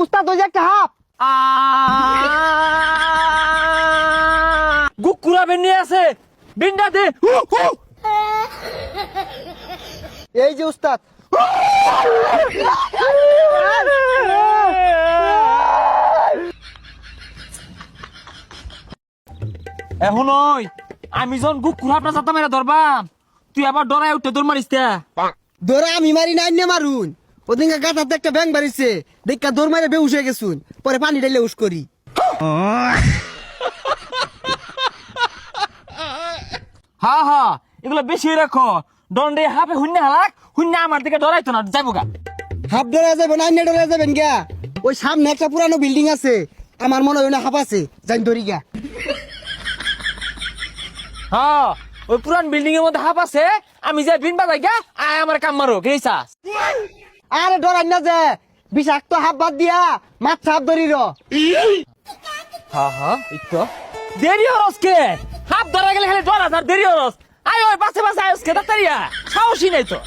উস্তাদ ওই যে একটা হাফ। গুকুরা বেনি আছে বিন্ডা দে। এই যে উস্তাদ। এখন ওই আমি যখন গুকুরা আপনার যাতা মেরে ধরবাম তুই আবার ডরাই উঠতে দৌড় মারিস তা। দৌড়া আমি মারি নাই নে মারুন। ওদিনকে গাথাতে একটা ব্যাং বাড়িছে দেখা দৌড় মারে বেউস হয়ে গেছুন, পরে পানি ঢাইলে উস করি। হা হা এগুলো বেশি রাখো দন্ডে হাফে শূন্য হালাক শূন্য আমার দিকে ডরাইতো না যাবো গা। হাফ ডরা যাবেন আইনে ডরা যাবেন গা। ওই সামনে একটা পুরানো বিল্ডিং আছে, আমার মনে হয় না হাফ আছে, যাই ধরি গা। হ্যাঁ ওই পুরান বিল্ডিং এর মধ্যে হাফ আছে, আমি যাই বিন বাজাই গা আয় আমার কাম মারো কেসা। আরে ডরাই না যে বিষাক্ত হাফ বাদ দিয়া মাছ হাফ ধরি র। হ্যাঁ হ্যাঁ একটু দেরি হরস কে হাফ ধরা গেলে খালি ডরা আর দেরি হরস। আয় ওই পাশে পাশে আয়স কে তাড়াতাড়ি সাহসী নাই তো।